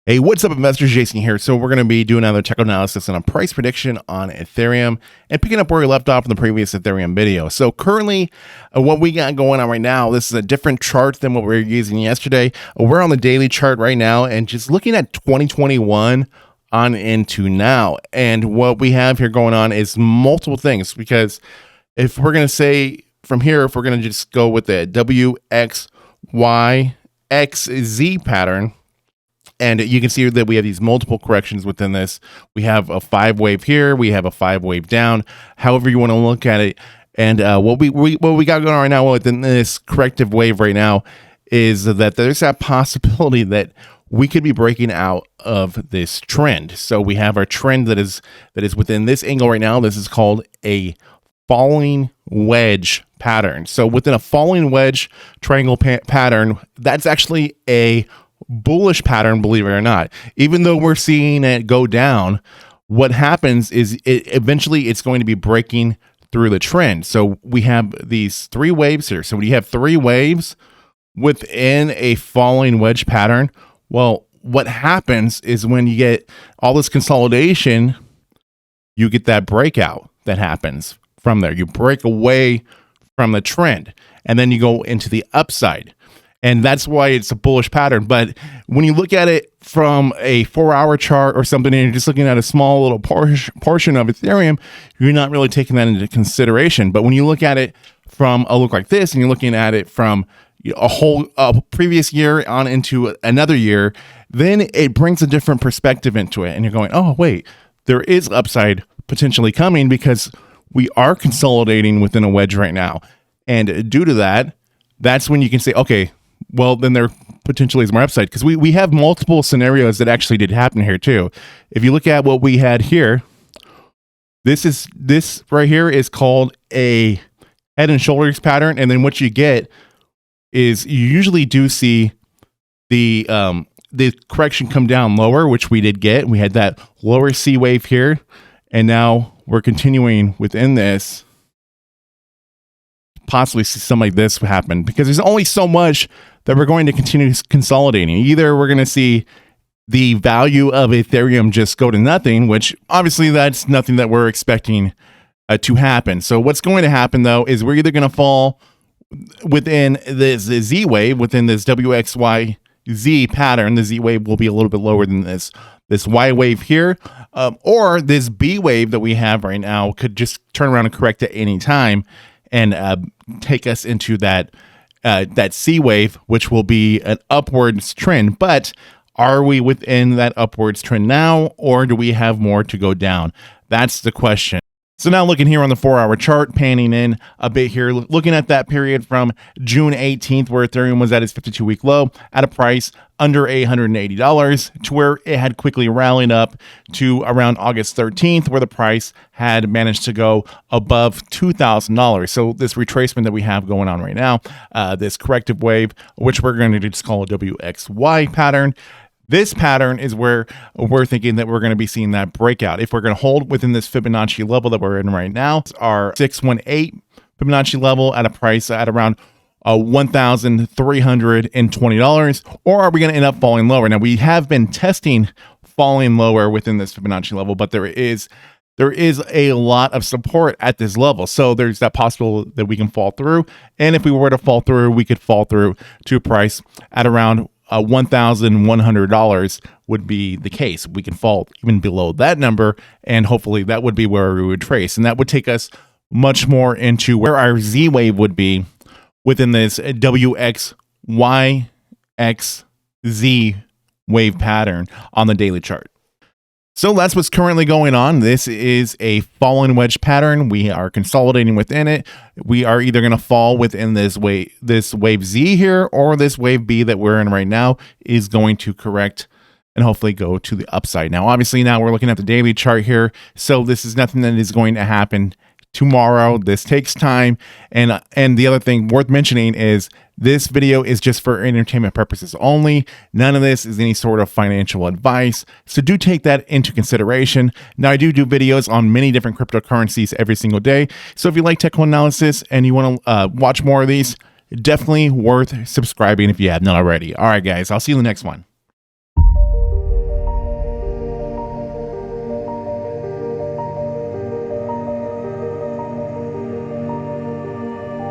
Hey, what's up, investors? Jason here. So we're going to be doing another tech analysis and a price prediction on Ethereum and picking up where we left off in the previous Ethereum video. So currently, what we got going on right now, this is a different chart than what we were using yesterday. We're on the daily chart right now and just looking at 2021 on into now. And what we have here going on is multiple things, because if we're going to say from here, if we're going to just go with the WXYXZ pattern, and you can see that we have these multiple corrections within this. We have a 5-wave here. We have a 5-wave down. However you want to look at it. And what we got going on right now within this corrective wave right now is that there's that possibility that we could be breaking out of this trend. So we have our trend that is within this angle right now. This is called a falling wedge pattern. So within a falling wedge triangle pattern, that's actually a bullish pattern, believe it or not. Even though we're seeing it go down, what happens is eventually it's going to be breaking through the trend. So we have these 3 waves here. So when you have 3 waves within a falling wedge pattern, well, what happens is when you get all this consolidation, you get that breakout that happens from there. You break away from the trend and then you go into the upside. And that's why it's a bullish pattern. But when you look at it from a 4-hour chart or something, and you're just looking at a small little portion of Ethereum, you're not really taking that into consideration. But when you look at it from a look like this, and you're looking at it from a previous year on into another year, then it brings a different perspective into it. And you're going, oh, wait, there is upside potentially coming because we are consolidating within a wedge right now. And due to that, that's when you can say, okay, well, then there potentially is more upside, because we have multiple scenarios that actually did happen here too. If you look at what we had here, this right here is called a head and shoulders pattern. And then what you get is you usually do see the correction come down lower, which we did get. We had that lower C wave here, and now we're continuing within this. Possibly see something like this happen, because there's only so much that we're going to continue consolidating. Either we're going to see the value of Ethereum just go to nothing, which obviously that's nothing that we're expecting to happen. So what's going to happen though is we're either going to fall within this Z wave, within this WXYZ pattern. The Z wave will be a little bit lower than this Y wave here, or this B wave that we have right now could just turn around and correct at any time and take us into that C wave, which will be an upwards trend. But are we within that upwards trend now, or do we have more to go down? That's the question. So now looking here on the 4-hour chart, panning in a bit here, looking at that period from June 18th, where Ethereum was at its 52-week low at a price under $880, to where it had quickly rallied up to around August 13th, where the price had managed to go above $2,000. So this retracement that we have going on right now, this corrective wave, which we're going to just call a WXY pattern, this pattern is where we're thinking that we're going to be seeing that breakout. If we're going to hold within this Fibonacci level that we're in right now, our 618 Fibonacci level at a price at around $1,320, or are we going to end up falling lower? Now, we have been testing falling lower within this Fibonacci level, but there is a lot of support at this level. So there's that possible that we can fall through. And if we were to fall through, we could fall through to a price at around $1,100 would be the case. We can fall even below that number, and hopefully that would be where we would trace. And that would take us much more into where our Z wave would be within this WXYXZ wave pattern on the daily chart. So that's what's currently going on. This is a fallen wedge pattern. We are consolidating within it. We are either going to fall within this wave Z here, or this wave B that we're in right now is going to correct and hopefully go to the upside. Now, obviously, now we're looking at the daily chart here. So this is nothing that is going to happen tomorrow. This takes time. And the other thing worth mentioning is this video is just for entertainment purposes only. None of this is any sort of financial advice. So do take that into consideration. Now, I do videos on many different cryptocurrencies every single day. So if you like technical analysis and you want to watch more of these, definitely worth subscribing if you have not already. All right, guys, I'll see you in the next one.